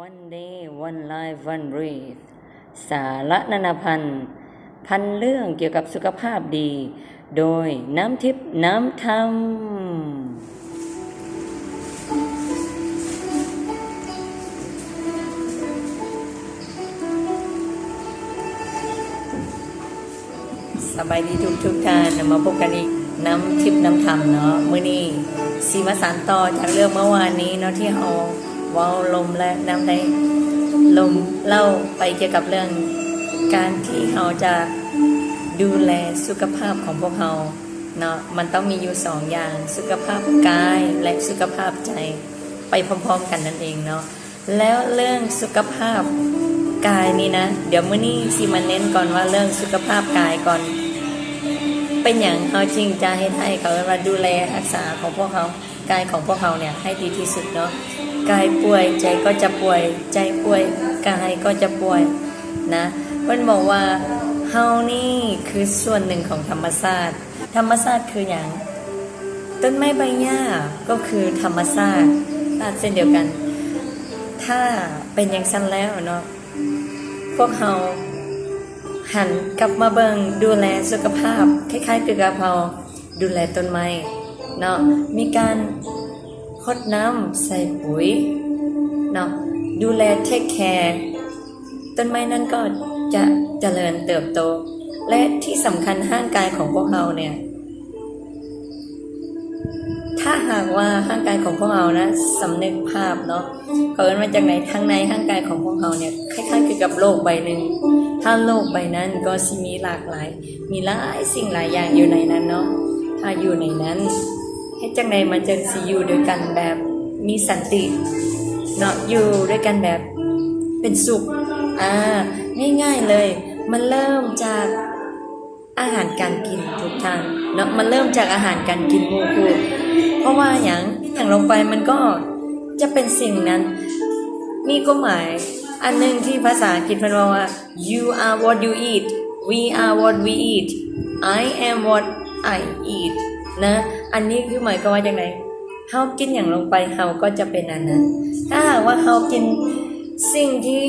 One day one life one breath สาระนานาพันเรื่องเกี่ยวกับสุขภาพดีโดยน้ำทิพย์น้ำธรรมสบายดีทุกท่านมาพบกันอีกน้ำทิพย์น้ำธรรมเนาะมื้อนี้สีมาสานต่อจากเรื่องเมื่อวานนี้เนาะที่เอาว้าวลมและน้ำในลมเล่าไปเกี่ยวกับเรื่องการที่เราจะดูแลสุขภาพของพวกเราเนาะมันต้องมีอยู่สองอย่างสุขภาพกายและสุขภาพใจไปพร้อมๆกันนั่นเองเนาะแล้วเรื่องสุขภาพกายนี่นะเดี๋ยวมื้อนี้สิมาเน้นก่อนว่าเรื่องสุขภาพกายก่อนเป็นอย่างเขาจริงจะให้เขามาดูแลรักษาของพวกเขากายของพวกเขาเนี่ยให้ดีที่สุดเนาะกายป่วยใจก็จะป่วยใจป่วยกายก็จะป่วยนะเพิ่นบอกว่าเฮานี่คือส่วนหนึ่งของธรรมชาติคืออย่างต้นไม้ใบหญ้าก็คือธรรมชาติเช่นเดียวกันถ้าเป็นอย่างนั้นแล้วเนาะพวกเฮาหันกลับมาเบิ่งดูแลสุขภาพคล้ายๆกับเราดูแลต้นไม้เนาะมีการรดน้ำใส่ปุ๋ยเนาะดูแลเทคแคร์ต้นไม้นั้นก็จะเจริญเติบโตและที่สำคัญร่างกายของพวกเราเนี่ยถ้าหากว่าร่างกายของพวกเรานะสำนึกภาพเนาะเขาเอิ้นมาจากไหนทั้งในร่างกายของพวกเราเนี่ยคล้ายๆกับโลกใบหนึ่งถ้าโลกใบนั้นก็สิมีหลากหลายมีหลายสิ่งหลายอย่างอยู่ในนั้นเนาะถ้าอยู่ในนั้นให้จังไดมันจะสิอยู่ด้วยกันแบบมีสันติเนาะอยู่ด้วยกันแบบเป็นสุขง่ายๆเลยมันเริ่มจากอาหารการกินทุกท่านเนาะมันเริ่มจากอาหารการกินหมู่คู่เพราะว่าอย่างลงไปมันก็จะเป็นสิ่งนั้นมีก็หมายอันนึงที่ภาษาอังกฤษมันบอกว่า you are what you eat we are what we eat I am what I eat นะอันนี้คือหมายความว่าจังไดเฮากินอย่างลงไปเฮาก็จะเป็นอันนั้นถ้าหากว่าเฮากินสิ่งที่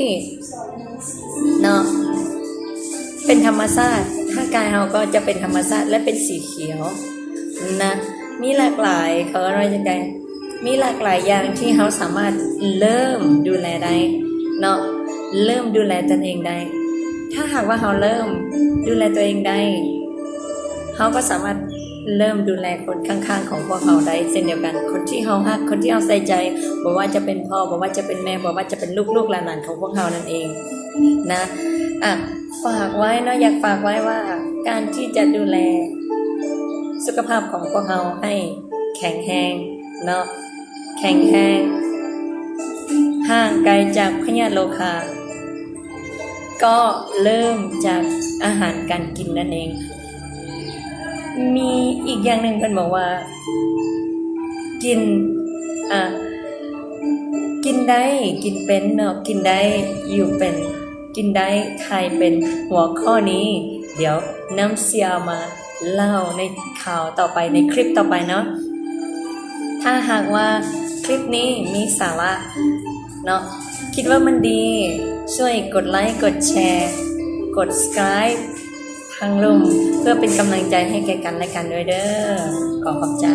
เนาะเป็นธรรมชาติร่างกายเฮาก็จะเป็นธรรมชาติและเป็นสีเขียวนะมีหลากหลายเขาอะไรจังไดมีหลากหลายอย่างที่เฮาสามารถเริ่มดูแลได้เนาะเริ่มดูแลตนเองได้ถ้าหากว่าเฮาเริ่มดูแลตัวเองได้เฮาก็สามารถเริ่มดูแลคนข้างๆของพวกเราได้เช่นเดียวกันคนที่เฮาฮักคนที่เฮาใส่ใจบ่ว่าจะเป็นพ่อบ่ว่าจะเป็นแม่บ่ว่าจะเป็นลูกๆหลานๆของพวกเรานั่นเองนะฝากไว้เนาะอยากฝากไว้ว่าการที่จะดูแลสุขภาพของพวกเราให้แข็งแรงเนาะแข็งแรงห่างไกลจากพยาธิโรคาก็เริ่มจากอาหารการกินนั่นเองมีอีกอย่างหนึ่งเพิ่นบอกว่ากินได้กินเป็นเนาะกินได้อยู่เป็นกินได้ทายเป็นหัวข้อนี้เดี๋ยวน้ำเสียมาเล่าในข่าวต่อไปในคลิปต่อไปเนาะถ้าหากว่าคลิปนี้มีสาระเนาะคิดว่ามันดีช่วยกดไลค์กดแชร์กด Subscribe ทางลุ่มเพื่อเป็นกำลังใจให้แก่กันและกันด้วยเด้อขอบใจ